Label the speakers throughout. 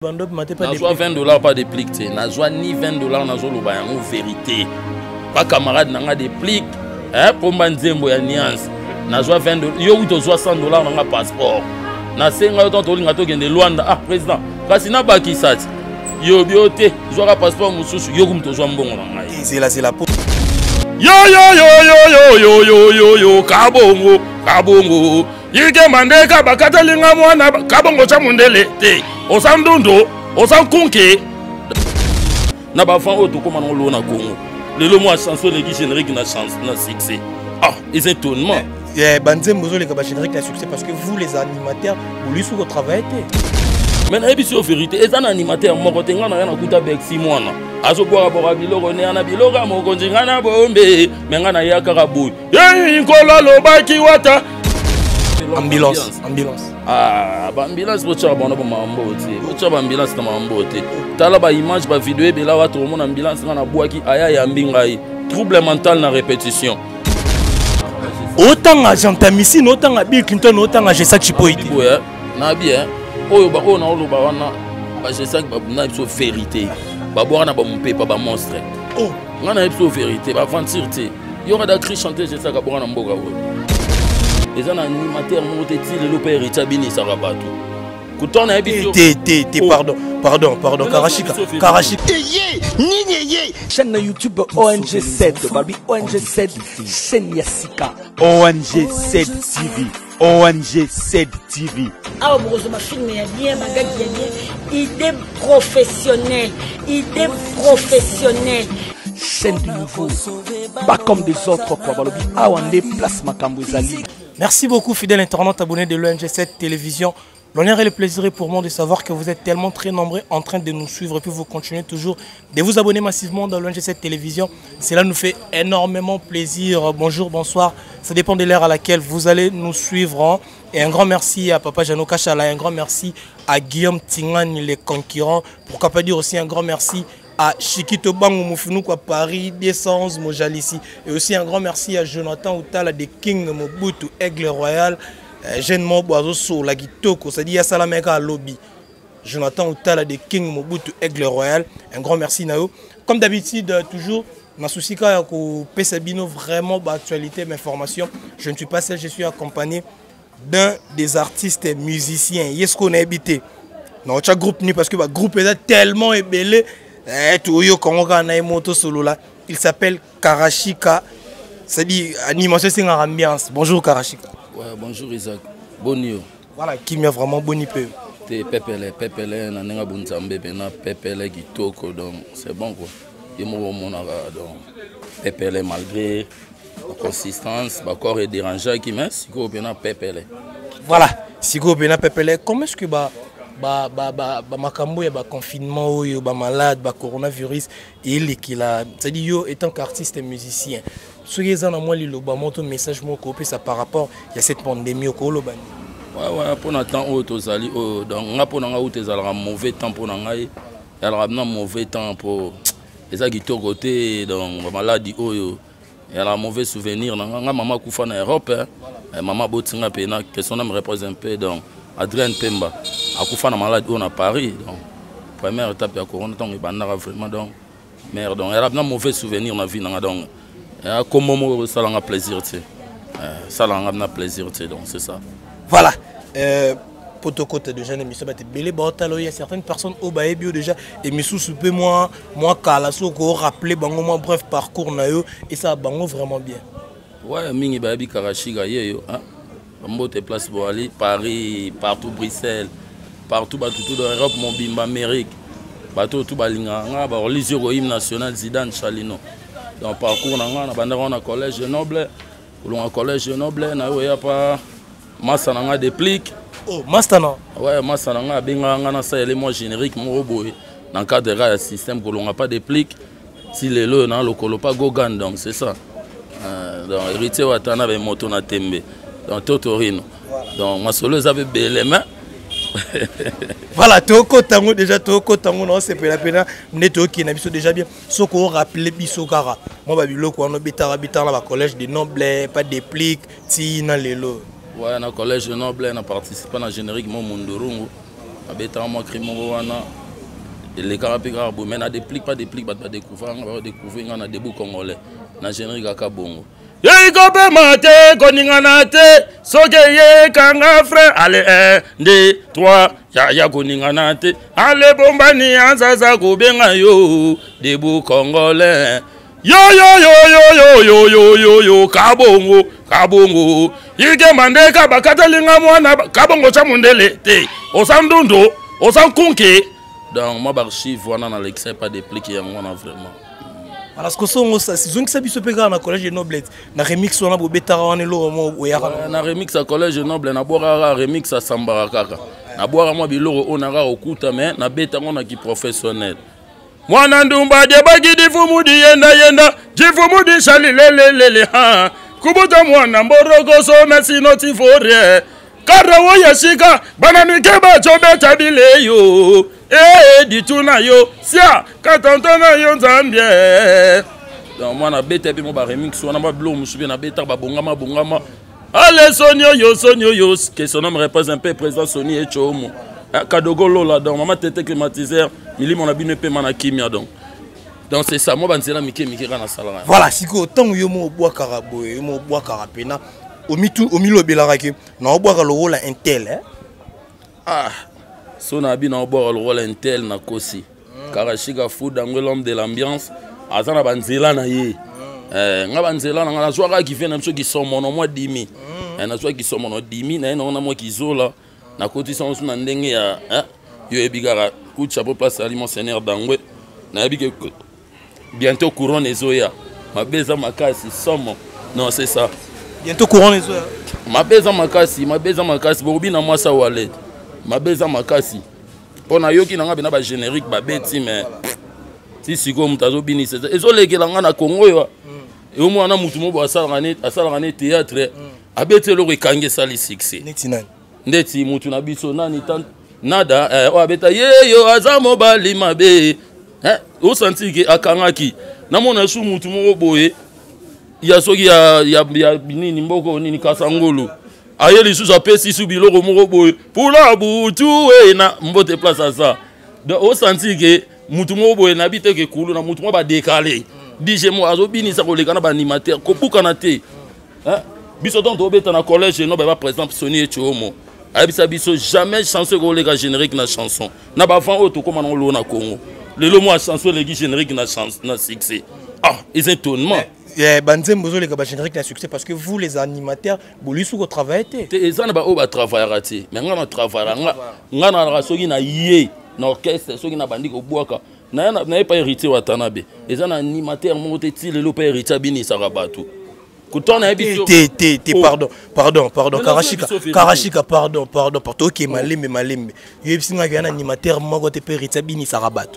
Speaker 1: Nazwa 20 $ pas de plique. Nazwa ni 20 $, nazwa en vérité. Pas camarade n'a des pliques. Pour Manzembo ya nuance. Nazwa 20 $. Yo ou 60 $ dans un passeport. Na senga autant to linga to gende Luanda. Ah président. Kasi na baki sati. Yo biote. Zwa passeport mususu. Yo kum to zwa mbongo na ngai.
Speaker 2: C'est la
Speaker 1: Yo kabongo kabongo. Yike mandeka bakata linga mwana kabongo cha mundele te. Osandundo, osankunke. Na ba fan oto koma no lona Congo. Le moi chanson les générique na chance na succès. Ah, ils étonnement.
Speaker 2: Banzembo zo les ka générique na succès parce que vous les animateurs vous lui sous votre travail.
Speaker 1: Mais na ebiso vérité, et un animateur moko tenga na na kuta bek 6 mois na. Azo boa boa biloko ne ana biloko moko njinga na bombe, menga na yakaka boy. Ye nkola lobaki wata.
Speaker 2: Ambulance.
Speaker 1: Ah, ambulance pour ça, bon, pour ça, ambulance na mambote. Tala ba image, ba vidéo, et là, tout le monde ambulance na boaki aya ya mbingai. Trouble mental na répétition.
Speaker 2: Autant à Jean Tamissi, autant à Bill Clinton, autant à Jessa Chipoïti.
Speaker 1: Na bien. Oyo ba ona oloba wana, ba Jessa ba na ipso vérité. Ba boa na ba mpe pa ba monstre.
Speaker 2: Oh,
Speaker 1: na ipso vérité, ba aventure te. Yo ka da cri chanter Jessa ka boa na mboka wo. Les animateurs m'ont été le père Itabini Sarabato. Couton a habité.
Speaker 2: Pardon, Karashika.
Speaker 3: Chaîne YouTube ONG7, Babi ONG7, chaîne Yassika.
Speaker 4: ONG7 TV. ONG7 TV.
Speaker 5: Ah, bon, ma film est bien, ma gars bien. Idée professionnelle.
Speaker 3: Chaîne du nouveau. Pas comme des autres, quoi. Balobi, Awande, place Makambouezali.
Speaker 2: Merci beaucoup, fidèles internautes abonnés de l'ONG7 Télévision. L'honneur et le plaisir est pour moi de savoir que vous êtes tellement très nombreux en train de nous suivre et puis vous continuez toujours de vous abonner massivement dans l'ONG7 Télévision. Cela nous fait énormément plaisir. Bonjour, bonsoir. Ça dépend de l'heure à laquelle vous allez nous suivre. Et un grand merci à Papa Jano Kachala, un grand merci à Guillaume Tingani, les concurrents. Pourquoi pas dire aussi un grand merci à Chikito Bango Moufinou à Paris 211 Mojalissi. Et aussi un grand merci à Jonathan Outala de King Mobutu Aigle Royal. Jeune Moboazo sur la Gitoko, c'est-à-dire Yasalameka à Lobby. Jonathan Outala de King Mobutu Aigle Royal. Un grand merci Nao. Comme d'habitude, toujours, ma souci quand Pesabino vraiment d'actualité, mes formations. Je ne suis pas seul, je suis accompagné d'un des artistes musiciens. Yes qu'on a habité. Non, chaque groupe ni parce que le groupe est tellement ébélé. Il s'appelle Karashika. C'est-à-dire animation c'est une ambiance. Bonjour Karashika.
Speaker 1: Ouais, bonjour Isaac. Bonjour.
Speaker 2: Voilà, qui m'a vraiment boni peu.
Speaker 1: T'es pepele, nanenga bunzambe bena pepele kitoko donc c'est bon quoi. Et moi mon donc pepele malgré la consistance, ma corps est dérangé qui mais siko bena pepele.
Speaker 2: Voilà, siko bena pepele. Comment est-ce que makambo ya confinement oyo ba malade ba coronavirus et l'équilibre c'est-à-dire yo étant qu'artiste et musicien ce qui est dans moi liloba moto message moko pe ça par rapport il y a cette pandémie au kolobani
Speaker 1: ouais pour n'attend au tozali donc nga pour nga outé zalera mauvais temps pour ngai alors na mauvais temps pour les agito côté donc maladie oyo et alors mauvais souvenir nga maman kufa na Europe maman botinga pe na que son âme repose un peu donc Adrien Pemba a couffé na malade on à Paris donc première étape de corona donc il bandara vraiment donc merde donc elle a un mauvais souvenir na vie donc comme moment ça l'a plaisir tu ça l'a plaisir tu donc c'est ça
Speaker 2: voilà Potokota déjà l'émission va te belé botalo il y a certaines personnes au baébio déjà et mais sous peu moi kala soko rappeler bango moi bref parcours na yo et ça bango vraiment bien
Speaker 1: ouais mingi babi Karashika yo hein Mbote place pour aller Paris, partout Bruxelles, partout dans l'Europe, mon bimba Amérique, partout tout balinga, on lit sur le hymne national Zidane Chalino. Dans parcours on a collège noble, on a collège noble, na y a pas massa na des pliques.
Speaker 2: Oh, massa na.
Speaker 1: Ouais, massa na benga na ça élément générique mon robot. Dans le cadre de système que l'on a pas des pliques, si les le na le colo pas gogan donc c'est ça. Donc héritier watana avec moto na tembe. Dans Totorino. Donc, ma soleuse avait les mains.
Speaker 2: Voilà, Toko Tango, déjà Toko Tango, non, c'est pas la peine. Neto qui n'a déjà bien. Soko rappelé Bisokara. Moi, Babilo, on a habitant dans le collège de Noble, pas de pliques, si, dans les lots.
Speaker 1: Ouais, dans le collège de Noble, on a participé à la générique Mundurungu. abetaka mwa crime moko wana elekaka mpe kaka boye mais na déplique pas déplique bato badécouvrir nga badécouvrir nga na debout congolais na générique kaka bongo yeikopema te koningana te soki eyekanga frère ale 1 2 3 ya koningana te ale bombani anzaza kobenga yo debout congolais yo kabongo yike mandeka bakatalinga mwana kabongo cha mundele te osandundu osankunke donc moi barchive wana na l'excès pas dépliquer yango wana vraiment
Speaker 2: parce que songo ça saison qui s'habille peka na collège Noblesse na remix wana bo betara wana lo mo oyaka
Speaker 1: na remix à collège Noble na boira remix à Sambara kaka na boira moi biloro onara okuta mais na beta ngona ki professionnel mwana ndumba de bagidi fumu di yenda jifumu di shali lele ha kubuta mwana mborogo so merci noti forie karawo yashika bananike bachobe tabile yo dituna yo sia katantana yo nzambie donc mwana beta pe mo ba remix wana ba blo musubi na beta ba bongama allez sonio yo que son nom repose un peu président Sony et Chomo Kadogo Lola donc maman tete climatiseur milimo na bino pe mana kimia donc c'est ça moi banzela mike kana sala
Speaker 2: voilà siko tango yo mo bwa karabo yo mo bwa karapena au milo belaraki na bwa ka lola intel
Speaker 1: so na bi na bwa lola intel na kosi karashika food dans l'homme de l'ambiance azana banzela na ye nga banzela na zwa ka ki fait na mso ki somo no moi 10000 na zwa ki somo no 10000 na na moi ki zola na koti sans na ndenge ya yo ebigara coup de chapeau place ali monseigneur Dangwe na ebike bientôt couronne ezoya mabeza makasi somo non c'est ça
Speaker 2: bientôt couronne ezoya
Speaker 1: mabeza makasi bobi na moi ça wallet mabeza makasi pona yoki na nga bina ba générique ba beti mais si siko mutazo bini c'est ezolekela nga na Congo yo e mo na mutu mo bo asala ngane théâtre abete lo rekange sali succès
Speaker 2: neti nani
Speaker 1: ndeti mutu na biso nani tant nada o abeta yeyo azamo bali mabe o senti ke akangaki na mona su mutu mo boye ya soki ya binini mboko nini kasangolo ayeli su apesi su biloko mo boye pula butu na mbote place ça donc o senti ke mutu mo boye na bite ke kulu na mutu mo ba décaler dije mo azo binisa ko lekana ba animateur ko bukana te biso donc obeta na collège no ba par exemple Sony et Chomo abisa biso jamais chanson ko lega générique na chanson na ba fan auto comme on lo na Congo le mo chanson legi générique na chance na succès ils étonnement
Speaker 2: banzembo zo lega ba générique na succès parce que vous les animateurs boli sou ko travailler te
Speaker 1: ezana ba o ba travailler raté mais nga na travailler nga na rasoki na yé na orchestre soki na bandi ko bwaka na pas hérité watanabe ezana animateur mo te ti le pas hérité bini sarabatu
Speaker 2: pardon Karashika pardon porto qui malembe yebsinga bien animateur moko te perita bini sarabat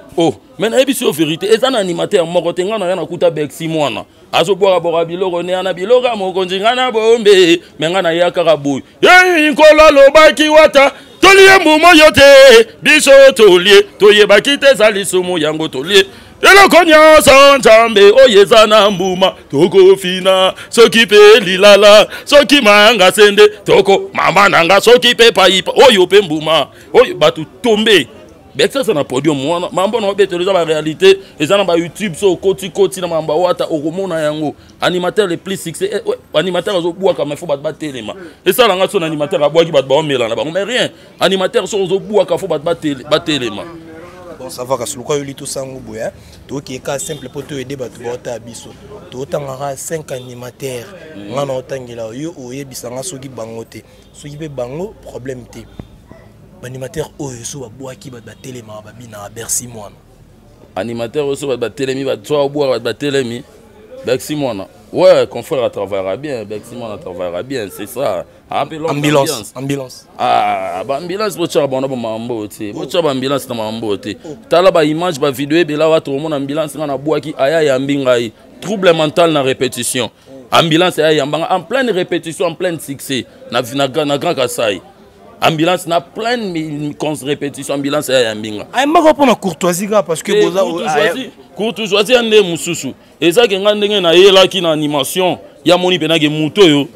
Speaker 1: mais na ebiso vérité et un animateur moko te ngana na kuta bexi mwana azo boka boka biloko ne ana biloko moko njingana bombe mais ngana yakaka boy nkola lobaki wata tolie mbumo yote biso tolie toyebaki te salisumu yango tolie eloko nyonso nzambe oyeza na mbuma tokofina soki pe lilala soki manga sende toko mama nanga soki pe paipa oyo pe mbuma oyo batu tombe bexa na podium mwana mambo na beteleza ba réalité ezana ba YouTube so koti na mamba wata okomona yango animateur les plus succès animateur zo bua ka mefo bat batelema et ça langa so animateur abwaki bat ba omela na ba mais rien animateur so zo bua ka fo bat batelema.
Speaker 2: Bon, ça va, parce que le cas sango boya, to qui est simple pour te aider batu bota biso. To tangara 5 animateurs. Ngana otangela yo oye bisanga soki bangote. Soki be bango problème te. Animateur oyo so boa ki ba telema ba bina Bercy mwana.
Speaker 1: Animateur so ba telemi ba to boa ba telemi. Bercy mwana. Ouais, confrère travaillera bien, Beximon travaillera bien, c'est ça.
Speaker 2: Ambulance.
Speaker 1: Ambulance pour tchaba na mambo te. Pour tchaba ambulance na mambo te. Tala ba image ba vidéo be la wa to mon ambulance na boaki aya ya mbingai. Trouble mental na répétition. Ambulance aya ya mbanga en pleine répétition, en plein succès. Na grand Kasai. Ambulance na pleine répétition, ambulance aya ya mbinga.
Speaker 2: Ay mako pona courtoisie parce que boza
Speaker 1: courtoisie ande mususu. Eza ke ngandenge na yelaki na animation ya moni penage muto yo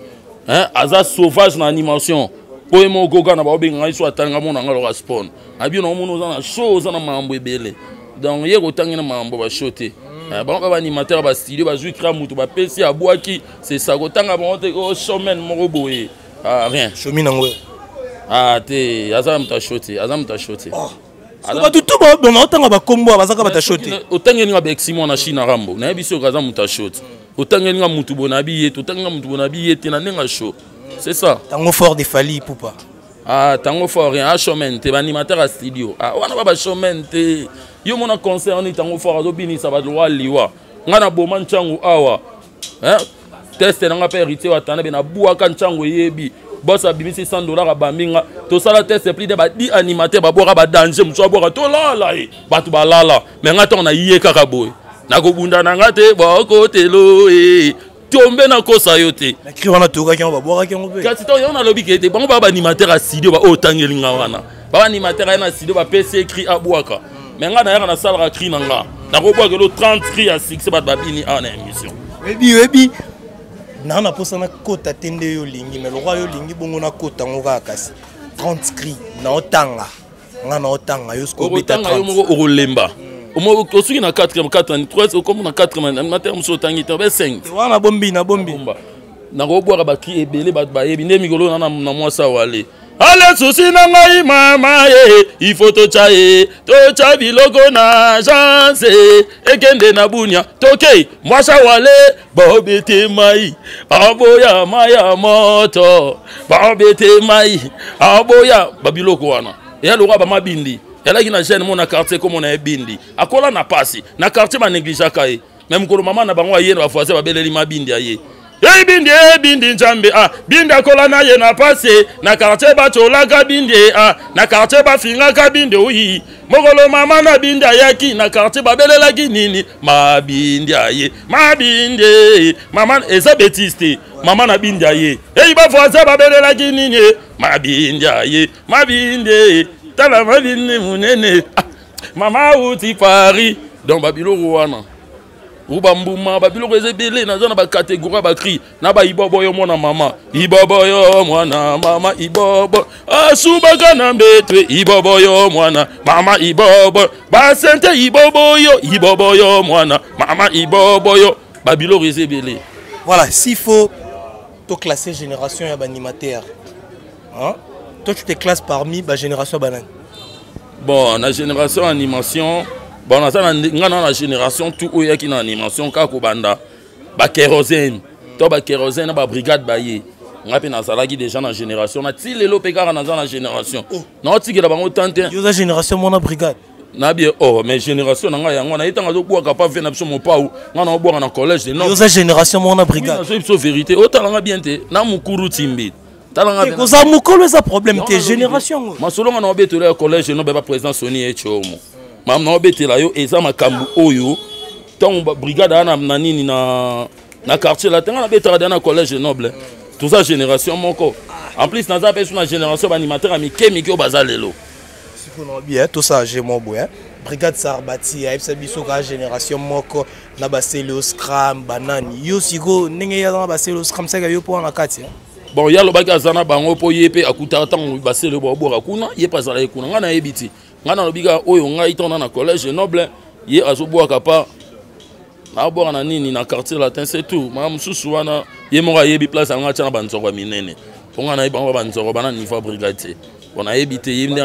Speaker 1: aza sauvage na animation po emo goga na ba obenga iso atanga mona ngalo spawn abi no mono za na show za na mambo ebele donc ye ko tangina mambo ba shote ba ba animateur ba studio ba jouer kra mutu ba pesi abwaki c'est ça ko tanga ba te ko showman mo boye rien
Speaker 2: shomi nango
Speaker 1: te azam ta shote
Speaker 2: ba tout ba na otanga ba kombo bazaka ba ta shote
Speaker 1: otangeni nga ba eximo na China rambo na biso kaza muta shote otangeni nga mutu bona bi ye otangeni nga mutu bona bi ye te na nenga show c'est ça
Speaker 2: tango fort de Fali poupa
Speaker 1: tango fort rien showman te ba animateur à studio wana ba showman te yo mona concert ni tango fort azo binisa ba droit liwa ngana boma nchangu awa test na nga pe héritier wa tana be na buaka nchangu yebi boss a bimisi $100 baminga to sala test plus de ba di animateur ba boka ba danger mso boka to lala batu ba lala mais nga to na yiye kaka boy na ko bunda na nga te ba ko telo tombe na kosa yo te
Speaker 2: na kri wana to ka kya ba boka kya ngobe
Speaker 1: kasi to yo na lobi ke te bango ba animateur a studio ba otangeli nga wana ba animateur na studio ba PC écrit abuaka mais nga na yaka na sala ka cri na nga na ko boka lo 30 cri à 6 ba babini en émission
Speaker 2: webi na posa na kota tende yo lingi mais le roi yo lingi bongo na kota ngoka kasi 30 cri na otanga nga na otanga yo sko beta 30
Speaker 1: yo moko olemba omo osuki na 4e 3 comme na 4e animateur muso tangi te be 5
Speaker 2: wana bombi na
Speaker 1: ko boka ba cri ebele ba yebi ne mikolo na mwasa wale ale susi na ngai mama il faut to cha biloko na chance ekende na bunya toke mwasa wale bobete mai aboya maya moto bobete mai aboya babiloko wana ya lokwa ba mabindi yala kina jeune mona quartier comme on a bindi akola na pasi na quartier ba négligea kai même ko mama na bango ayena ba foise ba beleli mabindi aye bindi njambe bindi akola na ye na pase na quartier ba chola ka bindi na quartier ba finga ka bindi uyi mogolo mama na bindi ayaki na quartier ba belela ki nini mabindi aye mabindi mama eza betiste mama na bindi aye ba foise ba belela ki nini mabindi aye mabindi tala mabindi munene mama uti Paris donc babilo wana Ubambuma babilo ezebele na zona ba catégorie ba cri na ba ibobo yo mwana mama ibobo asubaka na mbetwe ibobo yo mwana mama ibobo ba sente ibobo yo mwana mama ibobo yo babilo ezebele.
Speaker 2: Voilà, s'il faut to classer génération ya animateur toi tu te classes parmi ba génération banane.
Speaker 1: Bon, la génération animation bon, la génération tout oya qui na animation kako banda ba kérosène to ba kérosène ba brigade baye ngapi na salaki déjà na génération na ti lelo pekara na na génération na ti ke la bango tante
Speaker 2: yo za génération mona brigade
Speaker 1: na bien mais génération nga yango na itanga zo bwa capable faire na biso mo pau nga na bwa na collège de non
Speaker 2: yo za génération mona brigade
Speaker 1: na so vérité otala bien te na mukuru timbi talanga
Speaker 2: bien ko za mukolo za problème te génération
Speaker 1: masolo nga na obeto le collège no ba président Soni Echomo mam na obetela yo eza makambu oyo tant brigade ana nini na quartier la tanga na betela na collège noble tout ça génération moko en plus na za pesu na génération animateur amike o bazalelo
Speaker 2: sikono bien tout ça j'ai mon boy brigade Sarbati aipsa biso ka génération moko na baselo scram banani yo siko ndenge ya na baselo scram saka yo po na kati
Speaker 1: bon ya lo baka zana bango po yepe akuta tant baselo bo bora kuna yepa zala kuna ngana yebiti ngana lobika oyo ngai tona na collège noble ye azoboaka pa na boka na nini na quartier latin c'est tout ma mususu wana ye moko yebi place anga tana banzoko minene ponga na ibango banzoko bana niveau brigade bona yebite yimne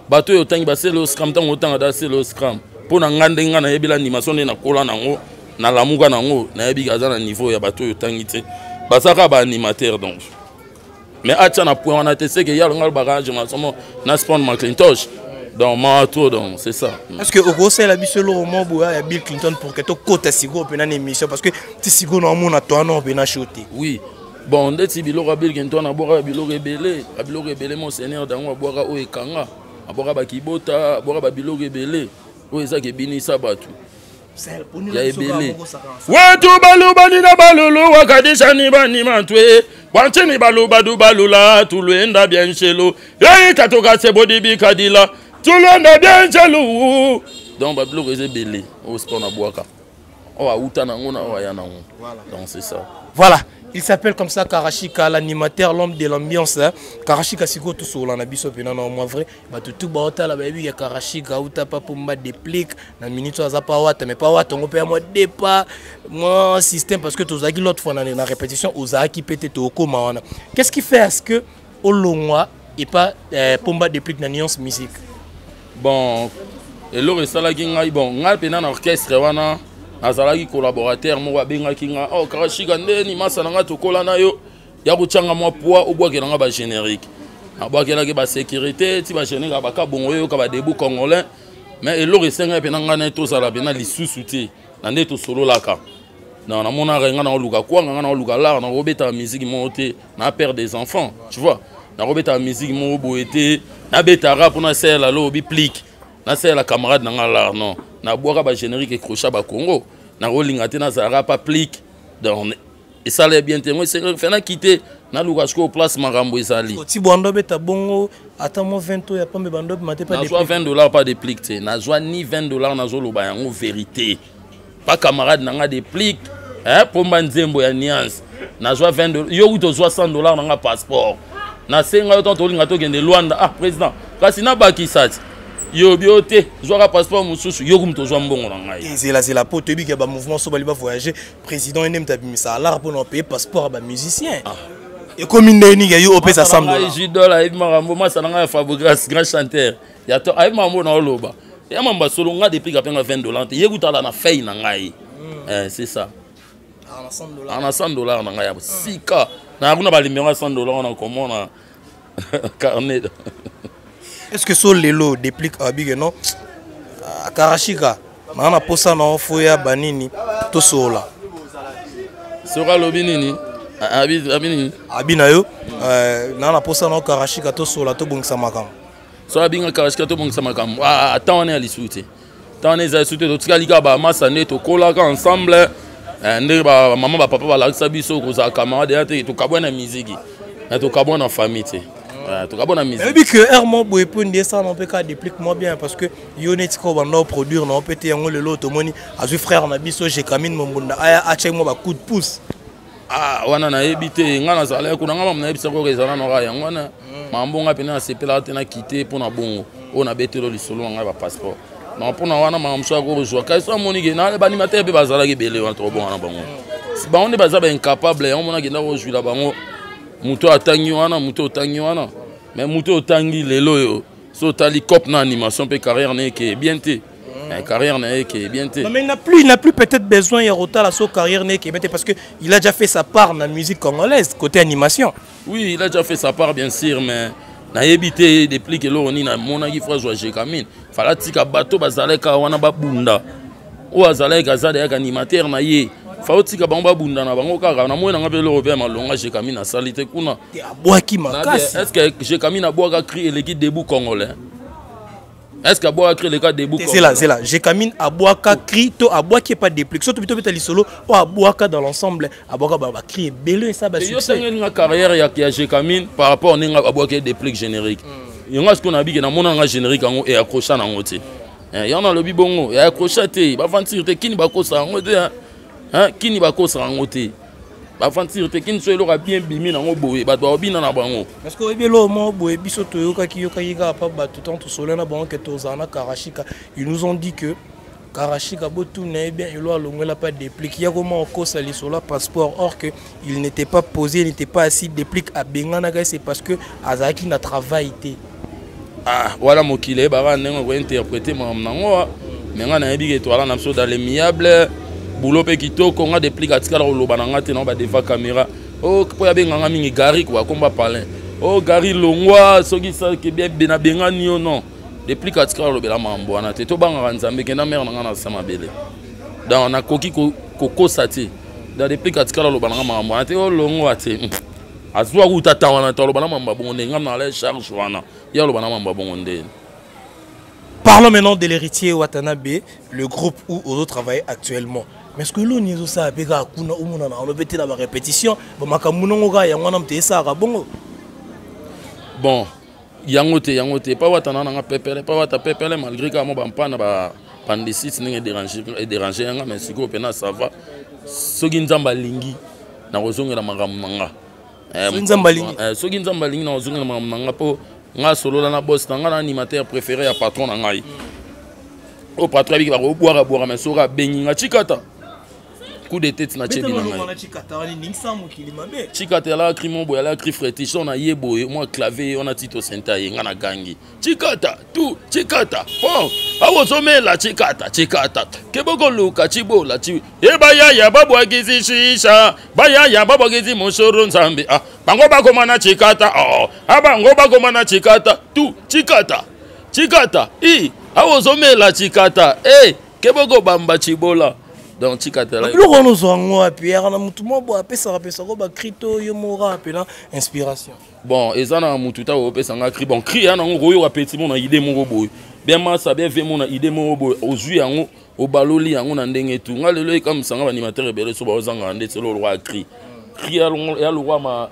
Speaker 1: bato yo tangi baselo scram tango tanga da selo scram pona ngande ngana yebila animation na kola nango na lamuka nango na yebi kazana niveau ya bato yo tangi te basaka ba animateur donc mais acha na point wana te c'est que ya ngal bagage na spawn Macintosh. Donc, donc c'est ça.
Speaker 2: Est-ce que au conseil la bisolo au moment où il y a Bill Clinton pour que tu côte sigo pendant l'émission parce que tu sigo dans mon toi non pendant shooter.
Speaker 1: Oui. Bon, dès que Bill Clinton a boire Bill rebelle mon seigneur dans moi boire au ekanga, a boire ba kibota, boire ba Bill rebelle. Oui, ça qui bini sabatu. Ya ebele. Watu balu banina balulu wakadisha ni bani mantwe. Wanchini balu badu balula tuluenda bien chelo. Yai katoka sebodi bikadila. Tout le monde bien jaloux. Donc, Babilo est belé au sport na boaka. Oh, auta nango na oya nango. Donc c'est ça.
Speaker 2: Voilà. Il s'appelle comme ça Karashika, l'animateur, l'homme de l'ambiance. Karashika, c'est quoi tout ça? On a biso pena na moi vrai. Bah tout baota la baby ya Karashika, outa pas pour me déplique. Na minute ça pas wata, mais pas wata. On peut moi dépas, moi système parce que tous agi l'autre fois dans la répétition, aux aki pété au coma. Qu'est-ce qui fait à ce que au long et pas pour me déplique na nuance musique?
Speaker 1: Bon, et l'autre ça la ginga bon, ngal pena na orchestre wana. Azalaki collaborateur mo babengaki nga oh Karashika ndeni masa nanga tokola na yo ya kuchanga mwa poa obwakela nga ba générique abwakelaki ba sécurité ti ba générique abaka bongo yo ka ba debout congolais mais eloko esenga pe nanga na to sala pena lisusu te na nde to solo laka non na mona renga na luka kwa nga na luka la na robeta musique mo te na père des enfants tu vois na robeta musique mo boete na beta rap na sela lo bi plique na sela camarade nanga la non na boaka ba générique crochet ba Congo na rolinga te na zara pas plique donc et ça l'est bien témoin c'est fait na quitter na lukasko place marambo ezali
Speaker 2: ti bondo beta bongo ata mo 20 ya pambe bando maté pas
Speaker 1: de $20 pas de plique te na joie ni $20 na zo loba yango vérité pas camarade nanga de plique hein pomba nzembo ya nuance na joie $20 yo uto $60 nanga passeport na senga yo tonto linga to kende Luanda ah président kasi na bakisati yo biote joa passeport mususu yo kum to joa mbongo na ngai
Speaker 2: c'est la pote bi ke ba mouvement so bali ba voyager président enem ta bimisa ala pour no payer passeport ba musicien et comme ndeni ke yo opesa
Speaker 1: $100 et marambo ma sananga ya Fabregas grand chanteur ya to ay mambo na oloba ya mamba solo nga depuis ka penga $20 te yekutala na feuille na ngai c'est ça ana $100 na ngai ya sika na kuna ba limero $100 na komona carnet. Est-ce
Speaker 2: que sur lelo déplique abige non Karashika mana posa na ofoya banini to sola
Speaker 1: sera lobinini
Speaker 2: abina yo na posa na Karashika to sola to bongisa makam
Speaker 1: so abinga Karashika to bongisa makam attends on est à l'isouté tant on est à l'isouté to tikalika ba masane to kolaka ensemble ndé ba maman ba papa ba la sabiso ko za camarade ya te to kabona musique to kabona famille te tout cas bonne musique.
Speaker 2: Et puis que Herman Boepoundé ça non peut qu'à déplique moi bien parce que Yonet ko bando produire non peut yango le lot moni azu frère na biso j'ai Kamine Mombunda aya ache mo ba coup de pouce.
Speaker 1: Ah wana na ebité ngana zala ko ngama na ebisa ko rezana no ga yango na mambonga pena sepela tena quitter pour na bongo on a betelo lisolo nga ba passeport. Non pour na wana mamso ko rejoa ka so moni ke na le animateur be bazala ke bele wana trop bon na bango. Si ba on est bazaba incapable on mona ke na rejoa la bango. Muto atangi wana muto otangi wana mais muto otangi lelo yo so tali cop na animation pe carrière ne ke bien te carrière ne ke bien te
Speaker 2: mais il n'a plus peut-être besoin ya rota la so carrière ne ke bien te parce que il a déjà fait sa part dans la musique congolaise côté animation.
Speaker 1: Oui il a déjà fait sa part bien sûr mais na yebité depuis que lo ni na mona ki frère joie Kamine fala tika bato bazaleka wana babunda o azaleka za de animateur na ye Fautika bamba bunda na bango kaka na moyo na ngapelo robert malonga j'ai Kamine na salite kuna
Speaker 2: abwaki makasi
Speaker 1: est-ce que j'ai Kamine abwaka cri l'équipe debout congolais est-ce que abwaka cri l'équipe debout congolais
Speaker 2: c'est là j'ai Kamine abwaka cri to abwaki pas déplique surtout plutôt betali solo o abwaka dans l'ensemble abwaka ba cri belé ça ba succès
Speaker 1: yo nga carrière ya j'ai Kamine par rapport ninga abwaka déplique générique yonga ce qu'on a dit na mona nga générique ngo et accrocha na ngote yana lobi bongo et accrocha te ba fantir te kini ba kosa ngote hein kini ba kosa ngote ba fantir te kini so elora bien bimi na ngo boye ba do bina na bango
Speaker 2: parce que ebelo mo boye biso to yoka ki ka pa ba tout temps solo na bango que tozana Karashika ils nous ont dit que Karashika botou na bien il a longela pas déplique ya comment on kosa li sur la passeport or que il n'était pas posé il n'était pas assis déplique à bengana c'est parce que azaki na travail té
Speaker 1: ah voilà mokile ba ndengo ko interpréter mo nango mais nga na yebi que toi là na so dans les miables boulot pe kitoko nga déplique atikala ko loba na ngate na ba deva caméra oh po ya benga mingi gari kwa komba parler oh gari longwa soki ça ke bien bena benga ni yo non déplique atikala lobela mambo na te to banga nzambe ke na mère na nga na sama bele dans na koki ko kosati da déplique atikala loba na mambo na te o longwa te azwa ku tata wana to loba na mambo bonde ngam na la charge wana ya loba na mambo bonde.
Speaker 2: Parlons maintenant de l'héritier Watanabe, le groupe où Ozo travaille actuellement. Mais est-ce que l'on y a ça avec Akuna ou Mouna, on a peut-être la répétition, bon, Makamunonga, Yanganam Tessara, bon.
Speaker 1: Bon, yangote, pas Watana, pepele, pas Wata pepele, malgré que mon bampana, pandicite ndenge déranger nga mais sikoyo pena ça va soki nzamba lingi na kozongela makambo nanga soki nzamba lingi na kozongela makambo nanga po nga solola na boss na nga na animateur préféré ya patron na ngai au patron biki ba ko boire mais soka bengi nga chikata coup de tête na chebi na ngai chikata la crime boy la cri fretiche on a yebo moi clavier on a tito senta nga na gangi chikata tout chikata oh awo somela chikata keboko luka chibola chi e baya ya babwa gizi shisha baya ya babwa gizi moshoro nzambe ah bango bakomana chikata oh abango bakomana chikata tout chikata awo somela chikata keboko bamba chibola donc chikata la
Speaker 2: le on nous en pierre na mutu mo bo apesa ko ba krito yo mora apela inspiration
Speaker 1: bon ezana mutu ta opesa nga cri bon cri ya na ngo yo apeti mo na idée mo boy bien masa bien ve mo na idée mo boy ozui yango obaloli yango na ndenge tu nga lelo comme sanga animateur ebele so ba ozanga ndetse lo roi cri ya lo roi ma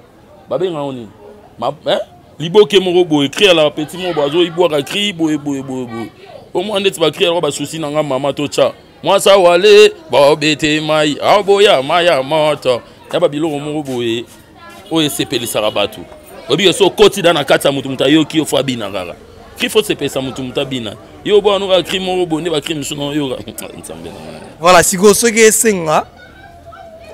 Speaker 1: babenga oni ma liboke mo boy cri ya la petit mo bo azo iboaka cri boy au moins ndetse ba cri ya ba souci na nga mama to cha moi ça wale ba bete mai aboya maya moto ya ba biloko mo boy o esepeli sarabatu obi so koti dana kata mutu mutayoki ofo abina kaka kifo sepesa mutu mutabina yo bo anuka crime mo bonde ba crime suno yo nsambe na
Speaker 2: voilà sigo soki esenga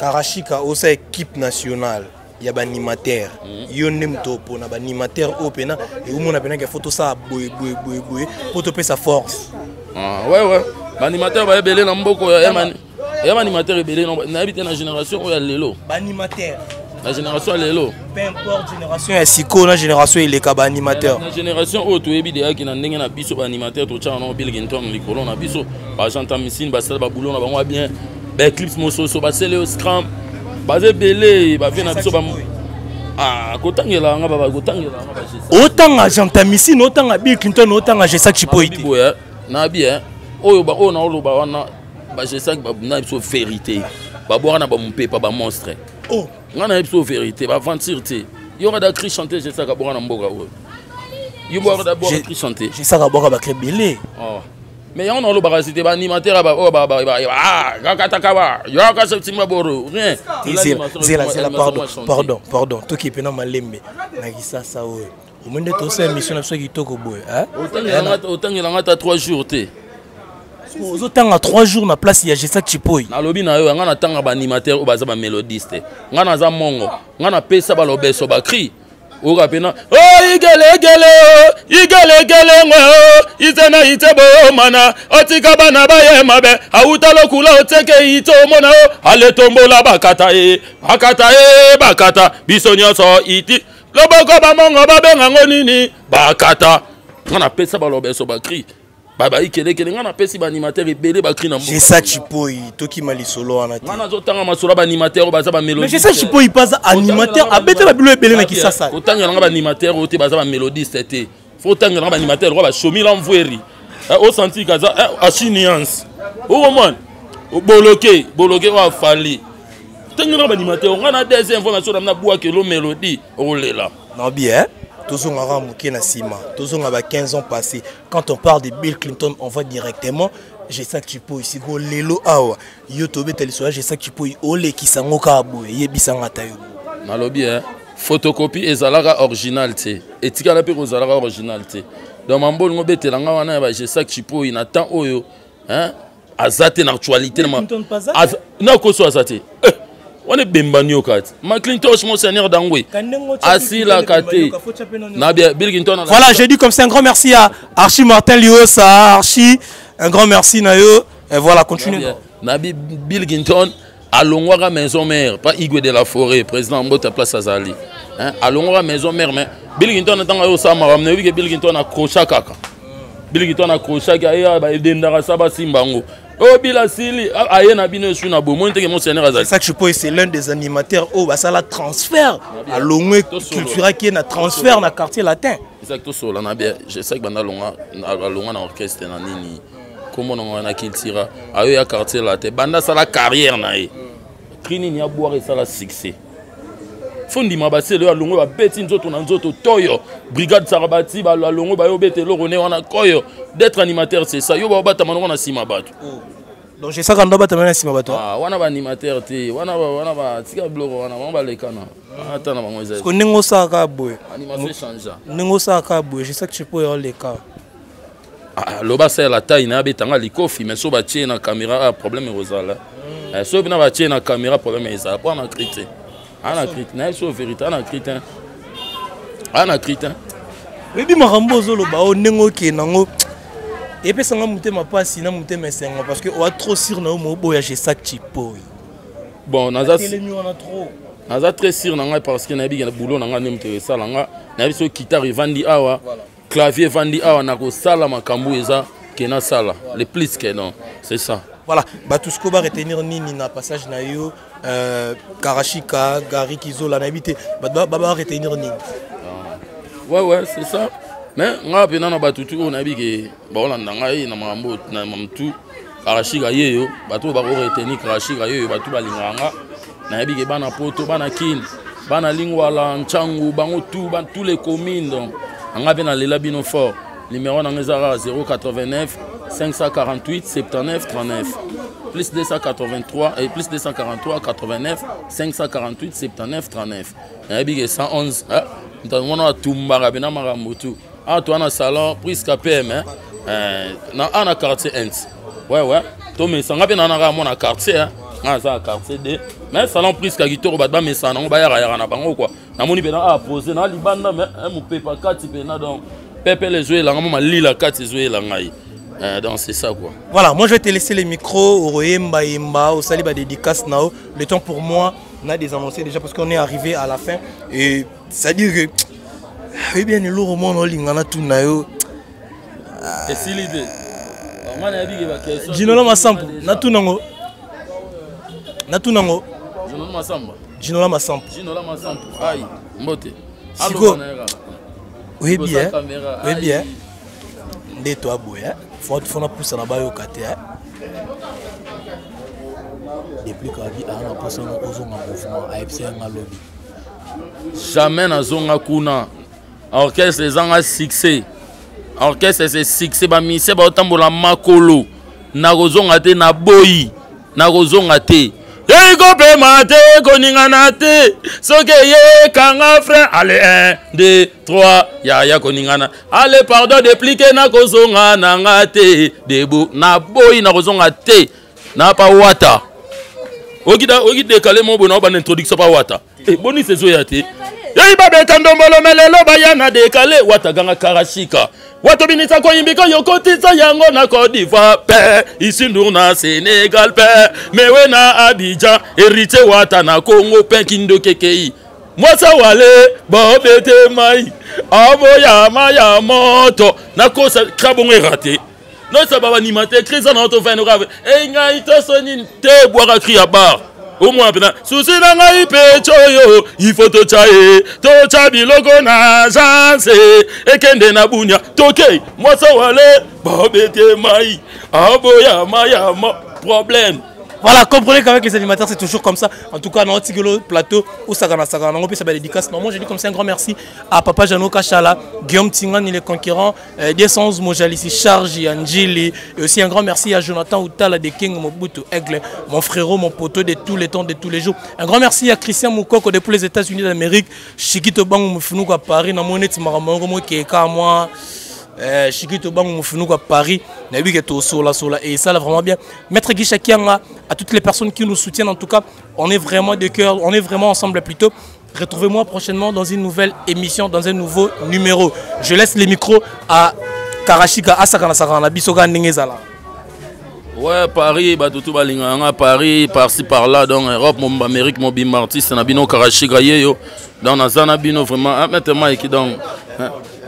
Speaker 2: Karashika osa équipe nationale ya ba animateur yo nemto pona ba animateur opena et umona pena ke photo ça boy photo pe sa force
Speaker 1: ouais ba animateur ba ebele na mboko ya animateur ebele na habite na génération o ya lelo
Speaker 2: ba animateur
Speaker 1: la génération lelo
Speaker 2: peu importe génération ya siko na génération ileka ba animateur
Speaker 1: la génération o to ebide ki na ndenge na biso ba animateur to tchana no Bilginton likolo na biso ba Jean Missine ba sala ba boulot na bango bien ba clips mososo ba sele au scrum ba ebele ba vena biso ba kotangela nga ba
Speaker 2: otanga Jean Missine otanga Bilginton otanga Jesak Chipoite
Speaker 1: na bien oyo ba ona oloba wana ba Jesak ba na biso vérité ba boire na ba mpepa ba monstre nga na biso vérité ba aventure te yo nga da cri chanter Jesak boire na mboka oyo yo boire da boire cri chanter
Speaker 2: Jesak boire ba krebele
Speaker 1: mais on oloba ba cité ba animateur ba kataka yo ka septima boro rien
Speaker 2: zela pardon to ki pena malembe na kisasa oyo omende to sa émission na biso kitoko boy
Speaker 1: otangela nga ta 3 jours te
Speaker 2: ozotanga 3 jours na place ya Jesak Chipoy
Speaker 1: na lobi na yo nga na tanga ba animateur o baza ba mélodiste nga na za mongo nga na pesa ba lobeso ba cri o kapena igele ngwe izena itebo mana otika bana baye mabe auta lokula oteke ito mona ale tombola bakata biso nyonso iti loboko ba mongo babenga ngonini bakata nga na pesa ba lobeso ba cri baba ikele nga na pesi ba animateur ebele ba cri na mboka
Speaker 2: Jesak Chipoy toki malisolo wana te
Speaker 1: ngana zotanga masolo ba animateur baza ba mélodiste
Speaker 2: mais Jesak Chipoy pas animateur abete ba bilo ebele na kisasa
Speaker 1: otanga nga ba animateur ote baza ba mélodiste te faut tanga nga ba animateur ba shomi l'envoyer o senti kaza achiniance o man o boloke wa fali tanga nga ba animateur ngana deuxième information na bua ke lo mélodie o lela
Speaker 2: non bien Tozonga Mouké na Sima, Tozonga ba 15 ans passés. Quand on parle de Bill Clinton, on va directement Jesak Chipoy ici go lelo awa. Yo tobe telisoa Jesak Chipoy ole kisango ka boye yebisanga tayo.
Speaker 1: Nalobi photocopie ezalaka original te. Etika la pe kozalaka original te. Dans mambo ngo betelanga wana ba Jesak Chipoy na temps oyo, azate na actualité na ko so azate. On est bembanio kat. McClintosh mon seigneur d'Angwe. Asila kate. Nabia Bilginton.
Speaker 2: Voilà, j'ai dit comme ça un grand merci à Archie Martin Lios, à Archie, un grand merci Nayo. Et voilà, continuez.
Speaker 1: Nabi Bilginton à Longwara maison mère, pas Igwe de la Forêt, président Mbota place Azali. Hein, à Longwara maison mère mais Bilginton attend yo sama ramne wi que Bilginton a crochet kaka. Bilginton a crochet ya ba dendara saba simbango. Oh bila sili ayena bino suna bo mo nteke mon seigneur azali
Speaker 2: Jesak Chipoy c'est l'un des animateurs au basala transfert à Longwe cultura qui est na transfert na quartier latin
Speaker 1: exacto sola na bien je sais que banda longa na orchestre na nini comment on na cultura ayo ya quartier latin banda sala carrière na e krini ni aboire sala succès fondi mabase le alongo ba beti nzoto na nzoto toyo brigade sarabati ba alongo ba yo bete lo rone wana koyo d'être animateur c'est ça yo ba bata manongo na sima bato
Speaker 2: donc j'ai ça quand on bata na sima bato
Speaker 1: ah wana ba animateur te wana ba tika bloko wana ba lekana ata na bango ezali
Speaker 2: ko ningo sa ka boy
Speaker 1: animation change
Speaker 2: ningo sa ka boy je sais que tu peux y aller ka
Speaker 1: ah loba c'est la taille na betanga likofi mais so ba tie na caméra problème rozala so bina ba tie na caméra problème ezala pour na crité ana crité na so vérité ana crité ana crité
Speaker 2: webi makambo zoloba o ningo ke nango et puis ça m'a monté ma passe na monté mes sengo parce que on a trop sur na mo boya chez ça tipo
Speaker 1: bon naza
Speaker 2: on a trop
Speaker 1: naza très sûr nanga parce que na bi na boulot nanga ne m'intéressa nanga na bi so guitare vandi awa clavier vandi awa na ko sala makambu eza ke na sala le plus que non c'est ça
Speaker 2: voilà ba tout ce qu'on va retenir nini na passage na yo Karashika Gary Kizola na habité ba retenir nini
Speaker 1: ouais c'est ça mais nga pena na batutu on a bi ke ba olanda ngai na mambo na mamtu Karashika yeyo batu ba ko retenir Karashika yeyo batu balinganga na bi ke bana poto bana kin bana lingwala nchangu bango tout ban tous les communes donc nga pena lela bino fort numéro na ngezara 089 548 79 39 plus 283 et plus 243 89 548 79 39 na bi ke 111 on a tumbara bena marambutu ah toi na salon presque PM na ana quartier 1 ouais to me sanga bena na mon quartier na za quartier 2 mais salon presque gitoro ba me sana on ba ya na bango quoi na moni bena a poser na libanda mais mo pepa kati bena donc pepe les jouer la ngama lila kati jouer la ngai donc c'est ça quoi.
Speaker 2: Voilà, moi je vais te laisser les micros au Royemba Yemba, au Saliba dédicace Nao. Le temps pour moi, on a des annoncés déjà parce qu'on est arrivé à la fin. Et ça dit que. Oui, bien, le roman, on a tout Nao.
Speaker 1: Et si l'idée.
Speaker 2: Ginola Massampo, Natu Nango. Natu Nango.
Speaker 1: Ginola Massampo.
Speaker 2: Ginola Massampo.
Speaker 1: Ginola Massampo. Aïe, Mbote.
Speaker 2: Siko. Oui, bien. Oui, bien. De toi, boya. Faut pousser là-bas au côté. Depuis qu'on a dit, on a passé un mouvement à FCN à lobby.
Speaker 1: Jamais na zonga kuna. Orchestre les anga succès. Orchestre c'est succès ba mise ba otambola makolo. Na rozonga te na boyi. Na rozonga te. Yei kope mate koningana te. Soke ye kanga frère. Allez 1, 2, 3. Ya koningana. Allez pardon dépliquer na kozonga na ngate. Debout na boyi na rozonga te. Na pa wata. Ogi décaler mon bon ba introduction pa wata. Eh boni sezo ya te. Yei ba bekandombolo melelo ba ya na décaler wata ganga Karashika. Wato binisa ko yimbika yokotisa yango na Côte d'Ivoire pe ici na Sénégal pe mewe na Abidjan hérité wata na Congo pe kindo kekei mwasa wale ba bete mai aboya maya moto na kosa krabonge raté no sa baba animateur crise na to fin grave e ngai to soni te boire cri à bar au moins pena souci na ngai pe choyo il faut to chae to chabi logo na agence e kende na bunya toke mwasa wale ba bete mai aboya maya problème.
Speaker 2: Voilà, comprenez qu'avec les animateurs c'est toujours comme ça. En tout cas, dans le plateau, où ça va, on peut faire des dédicaces. Moi, je dis comme ça un grand merci à Papa Jano Kachala, Guillaume Tingan, il est conquérant, 211 Mojalissi, Charge, Angeli, et aussi un grand merci à Jonathan Outala de King Mobutu Aigle, mon frérot, mon poteau de tous les temps, de tous les jours. Un grand merci à Christian Moukoko depuis les États-Unis d'Amérique, Chikito Bang Moufinou à Paris, Namonet Maramongo qui est à moi. Chikito Bang Moufinou à Paris, Sola et ça là vraiment bien. Maître Guicha Kianga, à toutes les personnes qui nous soutiennent, en tout cas, on est vraiment de cœur, on est vraiment ensemble plutôt. Retrouvez-moi prochainement dans une nouvelle émission, dans un nouveau numéro. Je laisse les micros à Karashika, Asakana Sakana, Bisoga Ningezala.
Speaker 1: Ouais, Paris, Batutu Balinganga, Paris, par-ci par-là, dans Europe, mon Amérique, mon bimartiste, Nabino Karashika Yeyo, dans Nazana Bino, vraiment, maintenant, qui donc.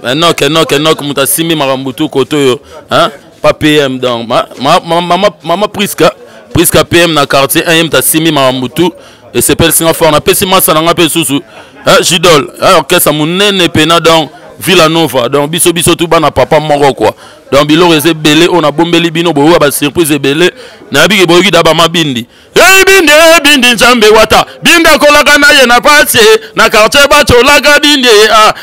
Speaker 1: Enoch, Moutasimi, Marambutu, Koto, hein, pas PM dans maman Priska PM dans quartier 1, Moutasimi, Marambutu, et c'est Pelsinga fort, on a Pessima, ça n'a pas Sousou, hein, Jidol, alors que ça m'a nene pena dans Villanova donc biso tout bana papa moko quoi donc bilo reze belé on a bombeli bino bo ba surprise belé na biki boyoki da ba mabindi bindi nzambe wata binda kolaka na ye na pase na quartier ba tolaka bindi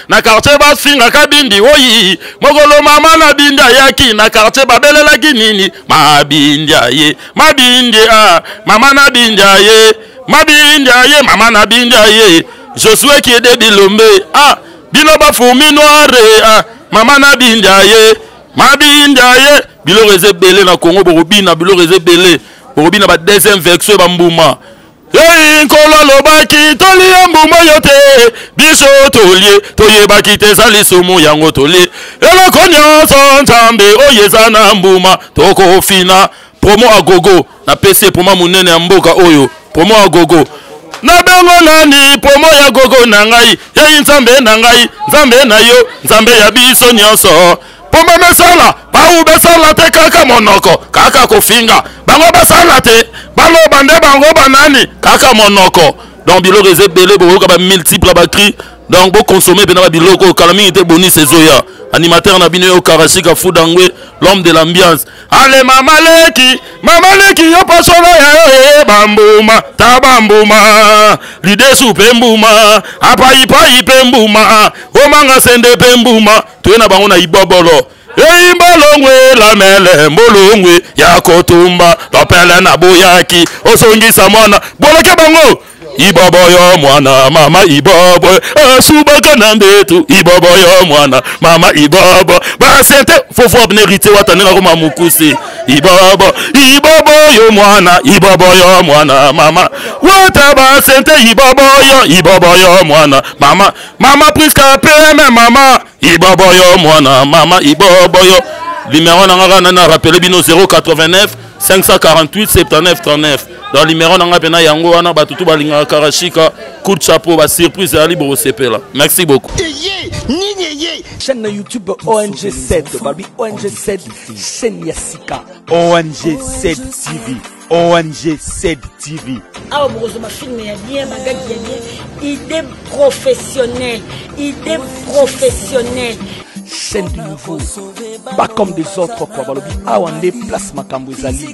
Speaker 1: na quartier ba singa ka bindi oyi mogolo mama na binda yaki na quartier ba belela kinini mabindi ye mabindi mama na binda ye mabindi ye mama na binda ye Josué qui est de Bilombe bino ba fourmi noire mama na binda ye mabinda ye bilo reze belé na Congo borobina bilo reze belé borobina ba deuxième version ba mbuma nkolo lobaki toli mbuma yote biso tolie toyebaki te zali somo yango tolie eloko nyonso nzambe oyeza na mbuma tokofina promo agogo na PC promo munene ya mboka oyo promo agogo na bengo nani promo ya gogo na ngai ye nzambe na ngai nzambe na yo nzambe ya biso nyonso promo mesala ba ubesala te kaka monoko kaka kofinga bango basala te balo bande bango banani kaka monoko donc bilo reze belé boka ba multiple ba cri donc bo consommer bena ba biloko kalami te boni sezoya animateur na bino yo Karashika Fudangwe l'homme de l'ambiance ale mamaleki yo pasolo ya bambuma tabambuma lide soupe mbuma apa ipe mbuma omanga sende pe mbuma tuena bango na ibobolo Mbolongwe la mele mbolongwe ya kotumba lopele na boyaki osongisa mwana boloke bango ibobo yo mwana mama ibobo subaka na ndetu ibobo yo mwana mama ibobo ba sente fofo abnerite watanela ko mamukusi ibobo yo mwana ibobo yo mwana mama wata ba sente ibobo yo mwana mama priska peme mama ibobo yo mwana mama ibobo yo numéro nanga na rappelé bino 089 548 79 39 dans numéro nanga pena yango wana batutu balinga Karashika coup de chapeau ba surprise ali bo sepela merci beaucoup
Speaker 3: chaîne YouTube ONG7 Babi ONG7 chaîne Yassika
Speaker 4: ONG7 TV ONG7 TV
Speaker 5: Ah broso ma film ya bien magaki ya bien idée professionnelle
Speaker 3: chaîne du nouveau pas comme des autres quoi balobi awande place makambo ezali